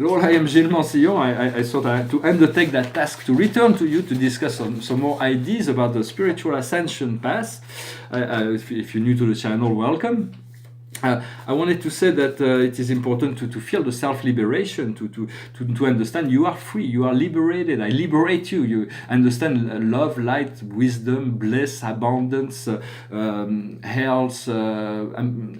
Hello, I am Gilles Mansillon. I thought I had to undertake that task to return to you to discuss some more ideas about the spiritual ascension path. If you're new to the channel, welcome. I wanted to say that it is important to feel the self-liberation, to understand you are free, you are liberated. I liberate you. You understand love, light, wisdom, bliss, abundance, health.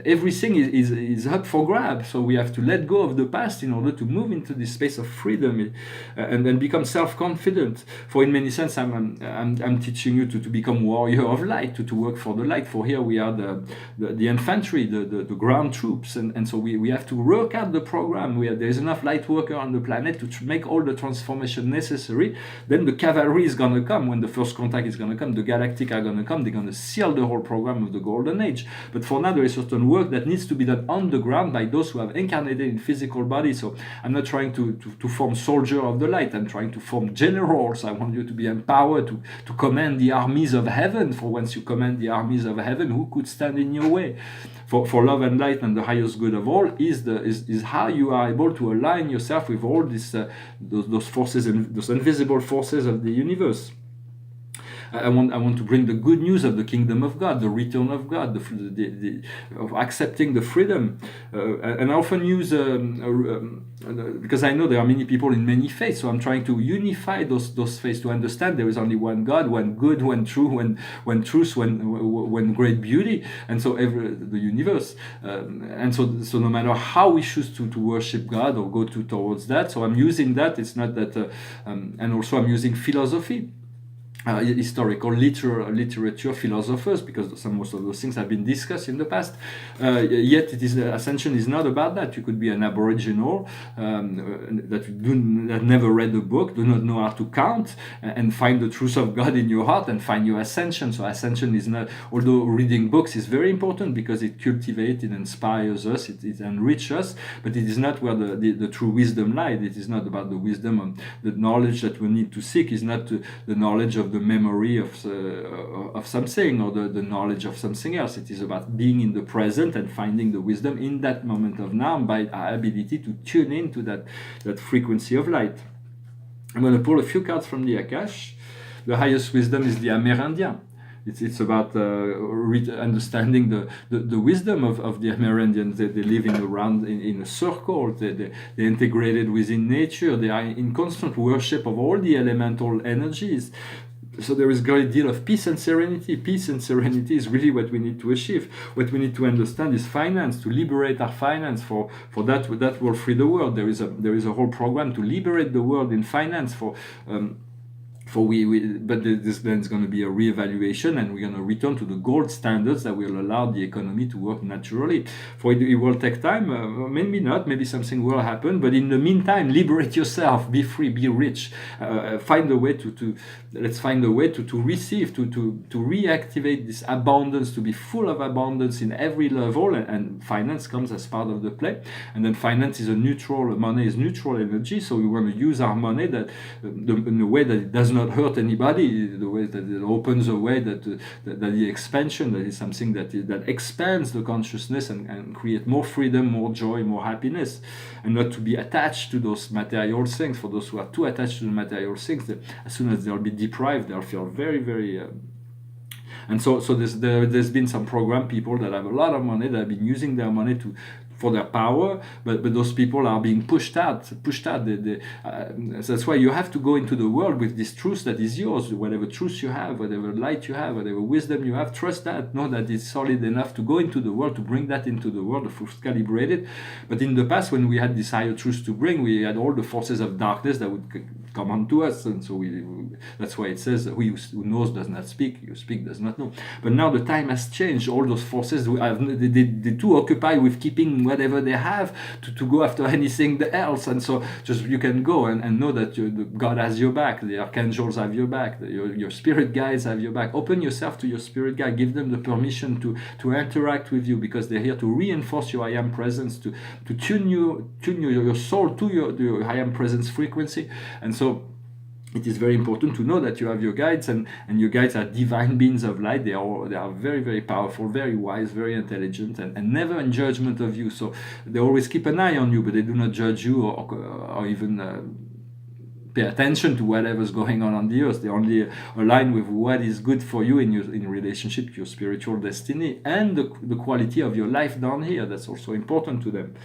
Everything is up for grabs. So we have to let go of the past in order to move into this space of freedom and then become self-confident. For in many sense, I'm teaching you to become warrior of light, to work for the light. For here we are the infantry, the ground troops, and so we have to work out the program. There's enough light worker on the planet to make all the transformation necessary. Then the cavalry is gonna come. When the first contact is gonna come, the galactic are gonna come. They're gonna seal the whole program of the golden age. But for now, there is certain work that needs to be done on the ground by those who have incarnated in physical body. So I'm not trying to form soldier of the light. I'm trying to form generals. I want you to be empowered to command the armies of heaven. For once you command the armies of heaven, who could stand in your way? For love and light and the highest good of all is how you are able to align yourself with all those forces and those invisible forces of the universe. I want to bring the good news of the kingdom of God, the return of God, of accepting the freedom. And I often use, because I know there are many people in many faiths, so I'm trying to unify those faiths to understand there is only one God, one good, one true, one truth, one great beauty, and so the universe. And so no matter how we choose to worship God or go towards that, so I'm using that. It's not that, and also I'm using philosophy. Historical literature, philosophers, because most of those things have been discussed in the past. Yet ascension is not about that. You could be an aboriginal that never read a book, do not know how to count, and find the truth of God in your heart and find your ascension. So ascension is not, although reading books is very important because it cultivates, it inspires us, it enriches us, but it is not where the true wisdom lies. It is not about the wisdom, the knowledge that we need to seek is not the knowledge of the memory of something or the knowledge of something else. It is about being in the present and finding the wisdom in that moment of now by our ability to tune into that frequency of light. I'm going to pull a few cards from the Akash. The highest wisdom is the Amérindien. It's about understanding the wisdom of the Amerindians. They're living around in a circle. They're integrated within nature. They are in constant worship of all the elemental energies. So there is a great deal of peace and serenity. Peace and serenity is really what we need to achieve. What we need to understand is finance, to liberate our finance. For that will free the world. There is a whole program to liberate the world in finance but then it's going to be a reevaluation, and we're going to return to the gold standards that will allow the economy to work naturally. For it will take time, maybe not, maybe something will happen, but in the meantime, liberate yourself, be free, be rich, find a way let's find a way to receive, to reactivate this abundance, to be full of abundance in every level, and finance comes as part of the play. And then finance is money is neutral energy, so we want to use our money in a way that it does not hurt anybody, the way that it opens a way that the expansion, that is something that expands the consciousness and create more freedom, more joy, more happiness, and not to be attached to those material things. For those who are too attached to the material things, as soon as they'll be deprived, they'll feel very, very and so there's been some program people that have a lot of money that have been using their money for their power, but those people are being pushed out. That's why you have to go into the world with this truth that is yours. Whatever truth you have, whatever light you have, whatever wisdom you have, trust that. Know that it's solid enough to go into the world, to bring that into the world, to calibrate it. But in the past, when we had this higher truth to bring, we had all the forces of darkness that would come onto us, and so that's why it says, who knows does not speak, you speak does not know. But now the time has changed. All those forces, they too occupied with keeping whatever they have to go after anything else. And so just you can go and know that God has your back, the archangels have your back, your spirit guides have your back. Open yourself to your spirit guide, give them the permission to interact with you, because they're here to reinforce your I am presence, to tune your soul to your I am presence frequency. And so it is very important to know that you have your guides, and your guides are divine beings of light. They are very, very powerful, very wise, very intelligent, and never in judgment of you. So they always keep an eye on you, but they do not judge you or even pay attention to whatever's going on the earth. They only align with what is good for you in relationship to your spiritual destiny and the quality of your life down here. That's also important to them.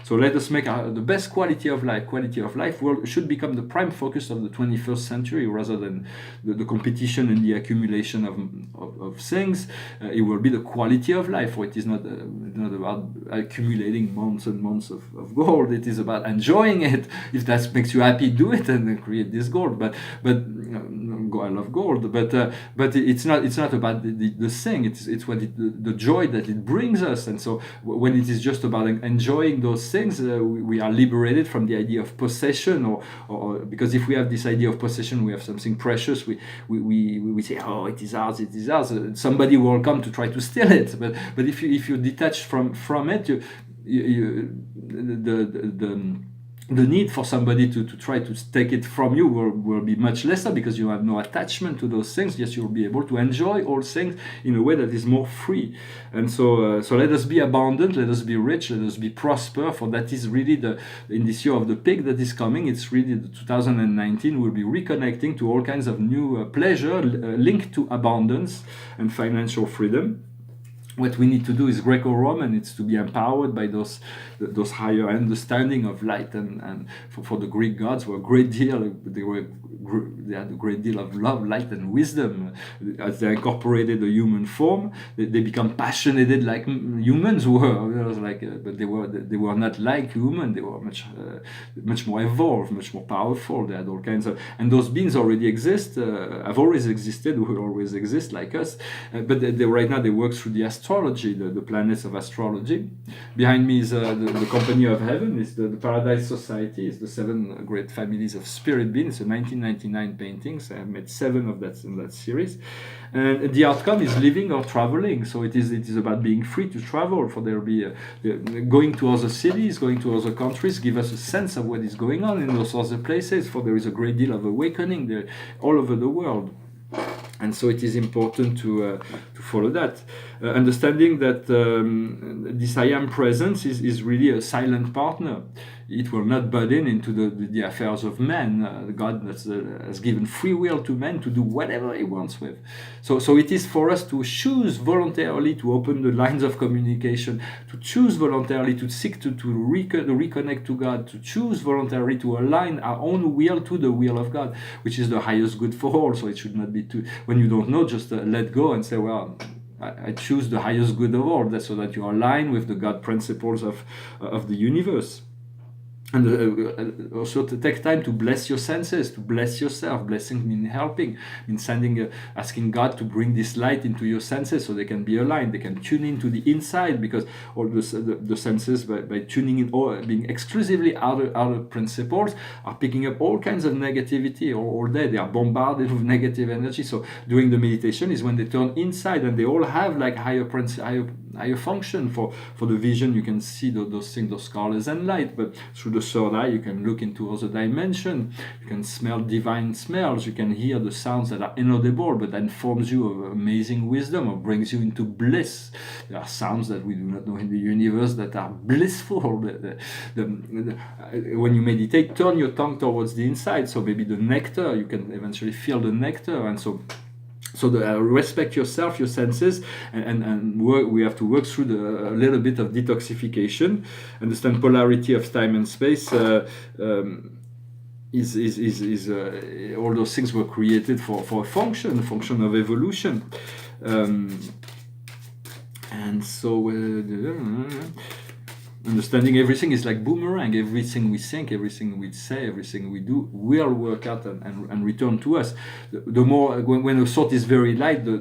So let us make the best quality of life. Quality of life should become the prime focus of the 21st century, rather than the competition and the accumulation of things. It will be the quality of life, for it is not about accumulating months and months of gold. It is about enjoying it. If that makes you happy, do it and create this gold. But I love gold, but it's not about the thing. It's what the joy that it brings us. And so when it is just about enjoying those things, we are liberated from the idea of possession, or because if we have this idea of possession, we have something precious, we say, oh, it is ours, somebody will come to try to steal it. But if you're detached from it, the need for somebody to try to take it from you will be much lesser, because you have no attachment to those things. Yes, you'll be able to enjoy all things in a way that is more free. And so let us be abundant, let us be rich, let us be prosper, for that is really in this year of the pig that is coming. It's really the 2019 will be reconnecting to all kinds of new pleasure linked to abundance and financial freedom. What we need to do is Greco-Roman. It's to be empowered by those higher understanding of light, and for the Greek gods were a great deal. They had a great deal of love, light, and wisdom. As they incorporated a human form, they become passionate like humans were. It was but they were not like human. They were much more evolved, much more powerful. They had all kinds of, and those beings already exist. Have always existed. Will always exist like us. But right now they work through the astrology, the planets of astrology. Behind me is the Company of Heaven. Is the Paradise Society. It's the 7 great families of spirit beings. It's 1999 paintings. I have made 7 of that in that series. And the outcome is living or traveling. So it is about being free to travel. For there will be going to other cities, going to other countries, give us a sense of what is going on in those other places. For there is a great deal of awakening there all over the world. And so it is important to follow that, understanding that this I Am presence is really a silent partner. It will not butt into the affairs of men. God has given free will to man to do whatever he wants with. So it is for us to choose voluntarily to open the lines of communication, to choose voluntarily to seek to reconnect to God, to choose voluntarily to align our own will to the will of God, which is the highest good for all. So it should not be too, when you don't know, just let go and say, well, I choose the highest good of all. That's so that you align with the God principles of the universe. And also to take time to bless your senses, to bless yourself. Blessing means helping, means asking God to bring this light into your senses so they can be aligned. They can tune into the inside, because all the senses, by tuning in or being exclusively outer principles, are picking up all kinds of negativity all day. They are bombarded with negative energy. So during the meditation is when they turn inside, and they all have like higher function for the vision. You can see those things, those colors and light, but through the third eye you can look into other dimension. You can smell divine smells. You can hear the sounds that are inaudible, but that informs you of amazing wisdom, or brings you into bliss. There are sounds that we do not know in the universe that are blissful. When you meditate, turn your tongue towards the inside, so maybe the nectar, you can eventually feel the nectar. And so respect yourself, your senses, and we have to work through a little bit of detoxification. Understand polarity of time and space. All those things were created for a function of evolution. And so understanding everything is like boomerang. Everything we think, everything we say, everything we do will work out and return to us. The more when a thought is very light, when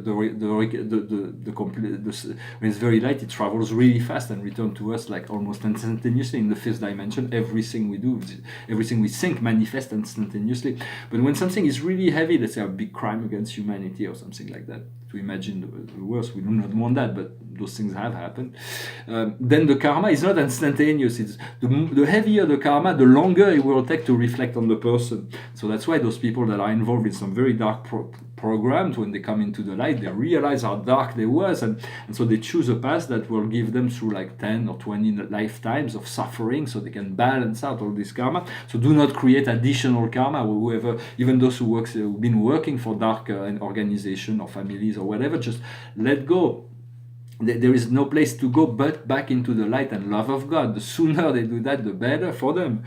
it's very light, it travels really fast and returns to us like almost instantaneously. In the 5th dimension, everything we do, everything we think manifests instantaneously. But when something is really heavy, let's say a big crime against humanity or something like that, to imagine the worst. We do not want that, but those things have happened. Then the karma is not instantaneous. It's the heavier the karma, the longer it will take to reflect on the person. So that's why those people that are involved in some very dark programs, when they come into the light, they realize how dark they was, and so they choose a path that will give them through like 10 or 20 lifetimes of suffering, so they can balance out all this karma. So do not create additional karma. Whoever, even those who've been working for dark organization or families or whatever, just let go. There is no place to go but back into the light and love of God. The sooner they do that, the better for them.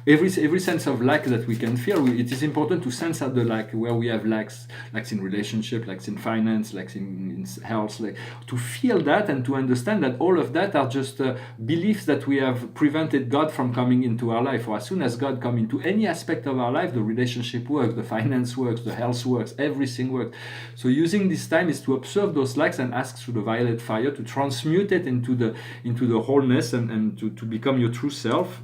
Every sense of lack that we can feel, it is important to sense out the lack, where we have lacks in relationship, lacks in finance, lacks in health, like, to feel that and to understand that all of that are just beliefs that we have prevented God from coming into our life. Or as soon as God comes into any aspect of our life, the relationship works, the finance works, the health works, everything works. So using this time is to observe those lacks and ask through the violet fire to transmute it into the wholeness and to become your true self.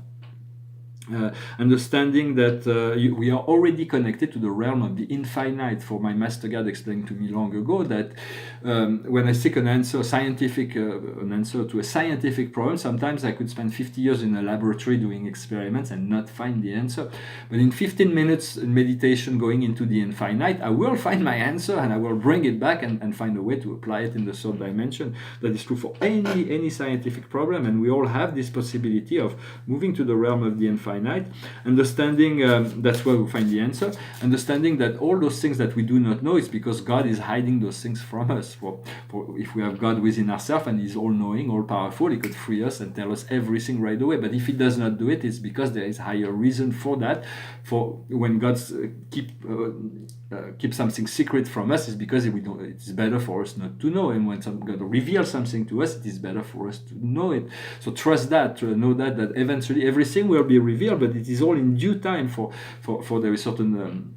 Understanding that we are already connected to the realm of the infinite. For my master God explained to me long ago that when I seek an answer to a scientific problem, sometimes I could spend 50 years in a laboratory doing experiments and not find the answer. But in 15 minutes meditation going into the infinite, I will find my answer and I will bring it back and find a way to apply it in the third dimension. That is true for any scientific problem, and we all have this possibility of moving to the realm of the infinite. Understanding that's where we find the answer. Understanding that all those things that we do not know is because God is hiding those things from us. For if we have God within ourselves and He's all-knowing, all-powerful, He could free us and tell us everything right away. But if He does not do it, it's because there is higher reason for that. For when God keep something secret from us, is because it's better for us not to know. And when God reveals something to us, it is better for us to know it. So trust that, know that eventually everything will be revealed, but it is all in due time. For there is certain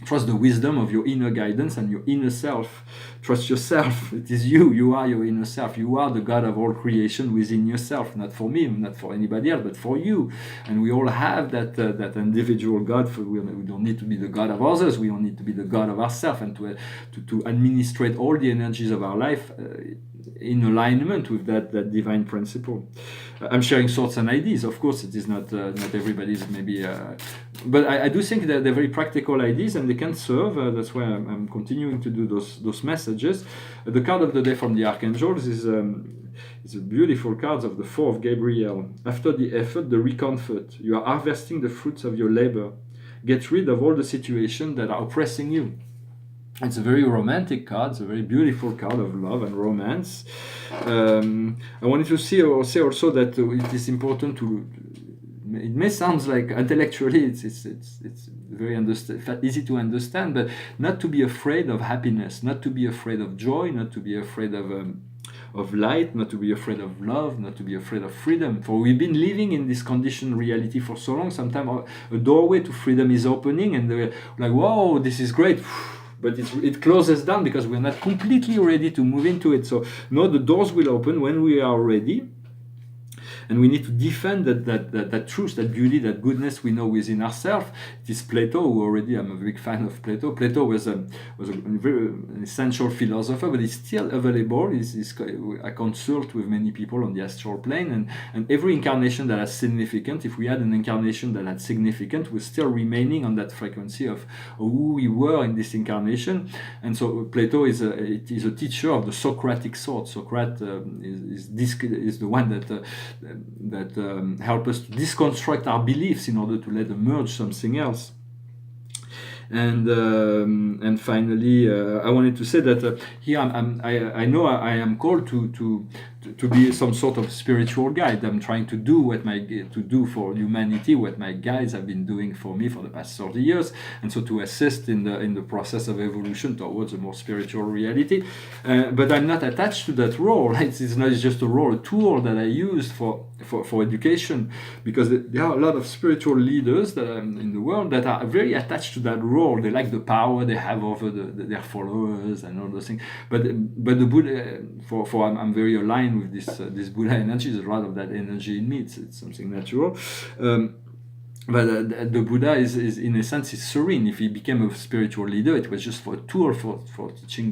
trust the wisdom of your inner guidance and your inner self. Trust yourself. It is you. You are your inner self. You are the God of all creation within yourself. Not for me, not for anybody else, but for you. And we all have that individual God. We don't need to be the God of others. We don't need to be the God of ourselves, and to administrate all the energies of our life in alignment with that divine principle. I'm sharing thoughts and ideas. Of course, it is not everybody's maybe, but I do think that they're very practical ideas and they can serve. That's why I'm continuing to do those messages. The card of the day from the archangels is a beautiful card of the 4 of Gabriel. After the effort, the recomfort. You are harvesting the fruits of your labor. Get rid of all the situations that are oppressing you. It's a very romantic card. It's a very beautiful card of love and romance. I wanted to say also that it is important to. It may sound like intellectually it's very easy to understand, but not to be afraid of happiness, not to be afraid of joy, not to be afraid of light, not to be afraid of love, not to be afraid of freedom. For we've been living in this conditioned reality for so long. Sometimes a doorway to freedom is opening, and they're like, "Whoa, this is great." But it closes down because we're not completely ready to move into it. So no, the doors will open when we are ready. And we need to defend that truth, that beauty, that goodness we know within ourselves. It is Plato, who already, I'm a big fan of Plato. Plato was a very essential philosopher, but he's still available. I consult with many people on the astral plane, and every incarnation that has significance, if we had an incarnation that had significance, we're still remaining on that frequency of who we were in this incarnation. And so Plato is a teacher of the Socratic sort. Socrates is the one that help us to deconstruct our beliefs in order to let emerge something else. And finally, I wanted to say that here I know I am called to be some sort of spiritual guide. I'm trying to do for humanity what my guides have been doing for me for the past 30 years, and so to assist in the process of evolution towards a more spiritual reality. But I'm not attached to that role. It's just a tool that I use for education, because there are a lot of spiritual leaders that in the world that are very attached to that role. They like the power they have over their followers and all those things. But the Buddha, I'm very aligned with this Buddha energy. There's a lot of that energy in me. It's something natural. But the Buddha is in a sense is serene. If he became a spiritual leader, it was just for a tool for teaching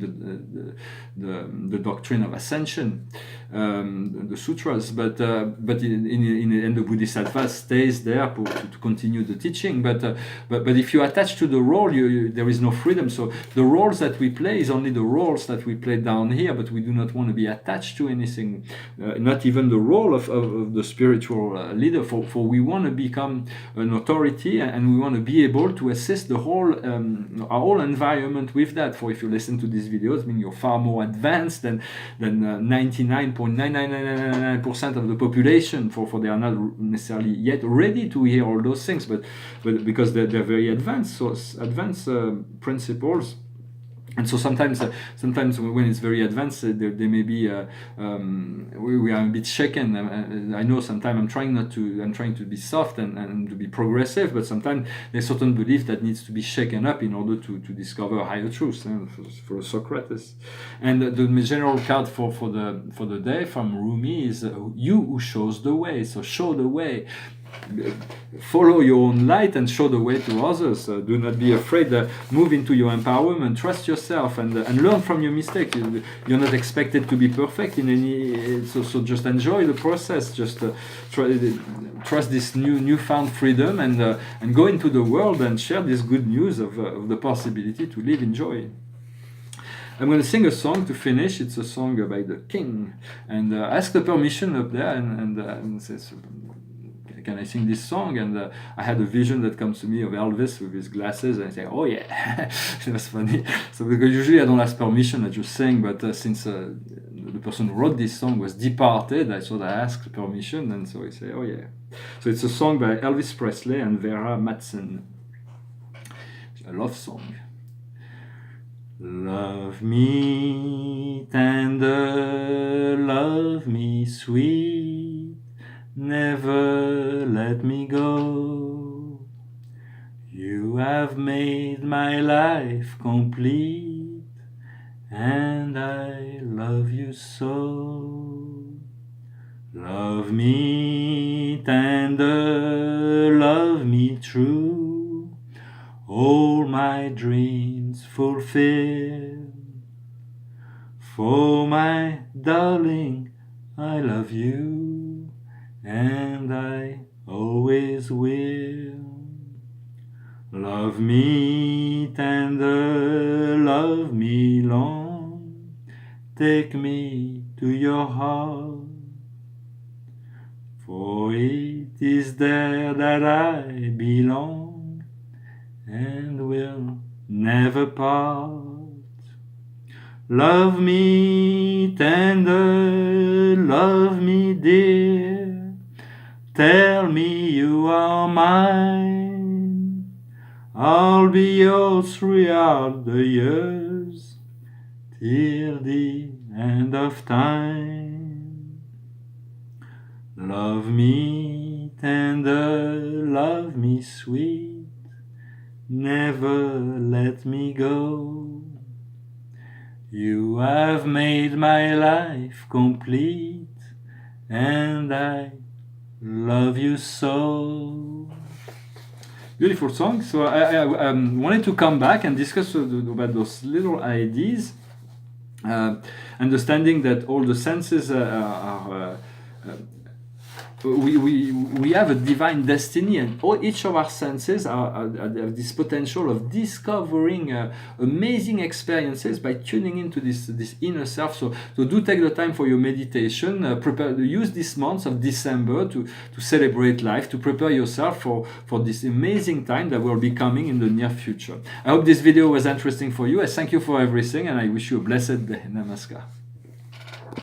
the doctrine of ascension, the sutras. But in the Buddhist advice stays there to continue the teaching. But if you attach to the role, there is no freedom. So the roles that we play is only the roles that we play down here. But we do not want to be attached to anything, not even the role of the spiritual leader. For we want to become an authority, and we want to be able to assist the whole our whole environment with that. For if you listen to these videos, I mean, you're far more advanced than 99.99999% of the population. For they are not necessarily yet ready to hear all those things, but because they're very advanced, so advanced principles. And so sometimes when it's very advanced, they may be we are a bit shaken. I know sometimes I'm trying to be soft and to be progressive, but sometimes there's certain belief that needs to be shaken up in order to discover higher truths. For Socrates, and the general card for the day from Rumi is you who shows the way. So show the way. Follow your own light and show the way to others. Do not be afraid. Move into your empowerment. Trust yourself and learn from your mistakes. You're not expected to be perfect in any. So just enjoy the process. Just trust this newfound freedom and go into the world and share this good news of the possibility to live in joy. I'm going to sing a song to finish. It's a song by the King, and ask the permission up there and says, can I sing this song? And I had a vision that comes to me of Elvis with his glasses, and I say, oh yeah. It was funny. So because usually I don't ask permission, I just sing, but since the person who wrote this song was departed, I thought I asked permission, and so I say, oh yeah. So it's a song by Elvis Presley and Vera Madsen. A love song. Love me tender, love me sweet, never let me go. You have made my life complete, and I love you so. Love me tender, love me true, all my dreams fulfill. For my darling, I love you, and I always will. Love me tender, love me long, take me to your heart, for it is there that I belong and will never part. Love me tender, love me dear, tell me you are mine. I'll be yours throughout the years, till the end of time. Love me tender, love me sweet, never let me go. You have made my life complete, and I love you so. Beautiful song. So I wanted to come back and discuss about those little ideas, understanding that all the senses we have a divine destiny, and each of our senses have this potential of discovering amazing experiences by tuning into this inner self. So do take the time for your meditation. Use this month of December to celebrate life, to prepare yourself for this amazing time that will be coming in the near future. I hope this video was interesting for you. I thank you for everything, and I wish you a blessed day. Namaskar.